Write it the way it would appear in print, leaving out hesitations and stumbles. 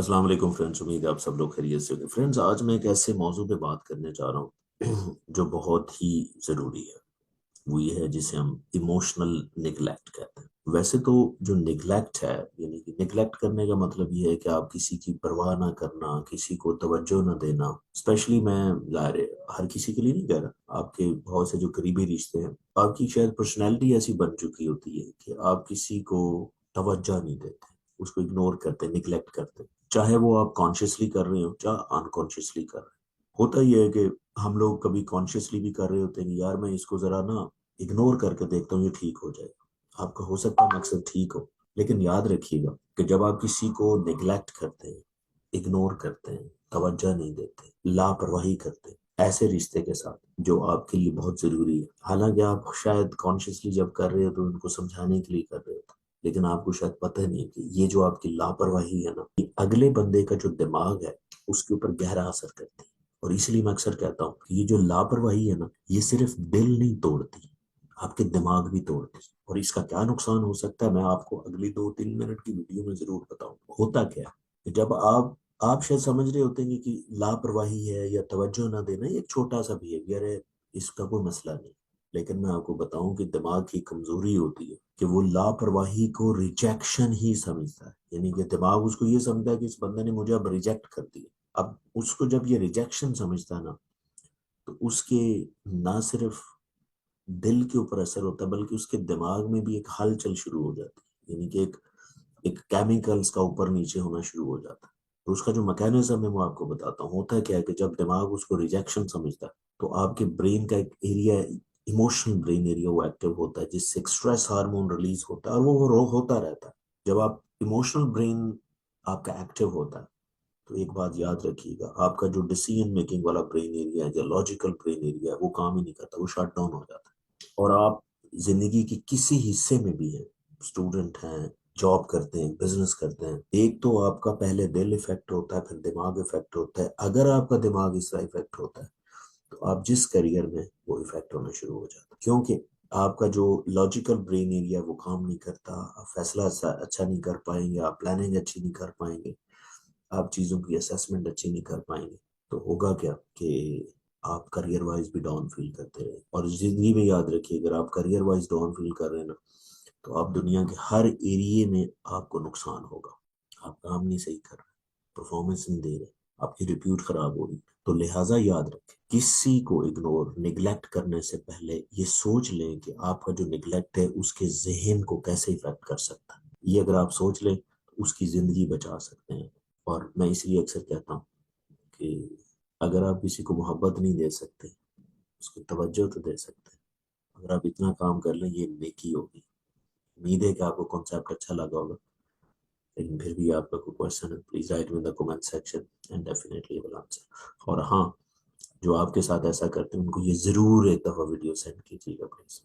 السلام علیکم فرینڈس، امید ہے آپ سب لوگ خیریت سے ہوں گے۔ فرینڈس، آج میں ایک ایسے موضوع پہ بات کرنے جا رہا ہوں جو بہت ہی ضروری ہے۔ وہ یہ ہے جسے ہم ایموشنل نگلیکٹ کہتے ہیں۔ ویسے تو جو نگلیکٹ ہے، یعنی کہ نگلیکٹ کرنے کا مطلب یہ ہے کہ آپ کسی کی پرواہ نہ کرنا، کسی کو توجہ نہ دینا۔ اسپیشلی میں ظاہر ہے ہر کسی کے لیے نہیں کہہ رہا، آپ کے بہت سے جو قریبی رشتے ہیں، آپ کی شاید پرسنالٹی ایسی بن چکی ہوتی ہے کہ آپ کسی کو توجہ نہیں دیتے، اس کو اگنور کرتے، نگلیکٹ کرتے، چاہے وہ آپ کانشیسلی کر رہے ہو چاہے انکانشیسلی کر رہے ہو۔ ہوتا یہ ہے کہ ہم لوگ کبھی کانشیسلی بھی کر رہے ہوتے ہیں کہ یار میں اس کو ذرا نا اگنور کر کے دیکھتا ہوں، یہ ٹھیک ہو جائے گا۔ آپ کا ہو سکتا ہے مقصد ٹھیک ہو، لیکن یاد رکھیے گا کہ جب آپ کسی کو نیگلیکٹ کرتے ہیں، اگنور کرتے ہیں، توجہ نہیں دیتے، لاپرواہی کرتے ہیں ایسے رشتے کے ساتھ جو آپ کے لیے بہت ضروری ہے، حالانکہ آپ شاید کانشیسلی جب کر رہے ہو تو ان کو سمجھانے کے لیے کر رہے ہو، لیکن آپ کو شاید پتہ نہیں کہ یہ جو آپ کی لاپرواہی ہے نا، یہ اگلے بندے کا جو دماغ ہے اس کے اوپر گہرا اثر کرتی ہے۔ اور اس لیے میں اکثر کہتا ہوں کہ یہ جو لاپرواہی ہے نا، یہ صرف دل نہیں توڑتی، آپ کے دماغ بھی توڑتی۔ اور اس کا کیا نقصان ہو سکتا ہے میں آپ کو اگلی 2-3 منٹ کی ویڈیو میں ضرور بتاؤں۔ ہوتا کیا ہے کہ جب آپ شاید سمجھ رہے ہوتے ہیں کہ لاپرواہی ہے یا توجہ نہ دینا یہ ایک چھوٹا سا بیہیویئر ہے، اس کا کوئی مسئلہ نہیں، لیکن میں آپ کو بتاؤں کہ دماغ کی کمزوری ہوتی ہے کہ وہ لاپرواہی کو ریجیکشن ہی سمجھتا ہے، یعنی کہ دماغ اس کو یہ سمجھتا ہے کہ اس بندے نے مجھے اب ریجیکٹ کر دیا۔ اب اس کو جب یہ ریجیکشن سمجھتا ہے نا، تو اس کے نہ صرف دل کے اوپر اثر ہوتا ہے بلکہ اس کے دماغ میں بھی ایک ہلچل شروع ہو جاتی ہے، یعنی کہ ایک کیمیکلز کا اوپر نیچے ہونا شروع ہو جاتا ہے۔ تو اس کا جو میکینزم ہے وہ آپ کو بتاتا ہوں۔ ہوتا ہے کیا ہے کہ جب دماغ اس کو ریجیکشن سمجھتا ہے تو آپ کے برین کا ایک ایریا، ایموشنل برین ایریا، وہ ایکٹیو ہوتا ہے جس سے ایک اسٹریس ہارمون ریلیز ہوتا ہے، اور وہ رو ہوتا رہتا ہے۔ جب آپ ایموشنل برین آپ کا ایکٹیو ہوتا ہے تو ایک بات یاد رکھیے گا، آپ کا جو ڈیسیژن میکنگ والا برین ایریا ہے یا لاجیکل برین ایریا ہے وہ کام ہی نہیں کرتا، وہ شٹ ڈاؤن ہو جاتا ہے۔ اور آپ زندگی کی کسی حصے میں بھی ہیں، اسٹوڈنٹ ہیں، جاب کرتے ہیں، بزنس کرتے ہیں، ایک تو آپ کا پہلے دل افیکٹ ہوتا ہے، پھر دماغ افیکٹ ہوتا ہے۔ اگر آپ کا دماغ اس طرح افیکٹ ہوتا ہے تو آپ جس کریئر میں وہ افیکٹ ہونا شروع ہو جاتا ہے، کیونکہ آپ کا جو لاجیکل برین ایریا وہ کام نہیں کرتا، آپ فیصلہ اچھا نہیں کر پائیں گے، آپ پلاننگ اچھی نہیں کر پائیں گے، آپ چیزوں کی اسیسمنٹ اچھی نہیں کر پائیں گے۔ تو ہوگا کیا کہ آپ کریئر وائز بھی ڈاؤن فیل کرتے رہے۔ اور زندگی میں یاد رکھیے، اگر آپ کریئر وائز ڈاؤن فیل کر رہے ہیں نا، تو آپ دنیا کے ہر ایریے میں آپ کو نقصان ہوگا۔ آپ کام نہیں صحیح کر رہے، پرفارمنس نہیں دے رہے، آپ کی ریپیوٹ خراب ہوگی۔ تو لہٰذا یاد رکھیں، کسی کو اگنور، نگلیکٹ کرنے سے پہلے یہ سوچ لیں کہ آپ کا جو نگلیکٹ ہے اس کے ذہن کو کیسے افیکٹ کر سکتا ہے۔ یہ اگر آپ سوچ لیں تو اس کی زندگی بچا سکتے ہیں۔ اور میں اس لیے اکثر کہتا ہوں کہ اگر آپ کسی کو محبت نہیں دے سکتے، اس کو توجہ تو دے سکتے ہیں۔ اگر آپ اتنا کام کر لیں یہ نیکی ہوگی۔ امید ہے کہ آپ کو کانسیپٹ اچھا لگا ہوگا، لیکن پھر بھی آپ کا کوئی کوشچن ہے please write in the comment section and definitely will answer. اور ہاں، جو آپ کے ساتھ ایسا کرتے ہیں ان کو یہ ضرور ایک دفعہ ویڈیو سینڈ کیجیے گا پلیز۔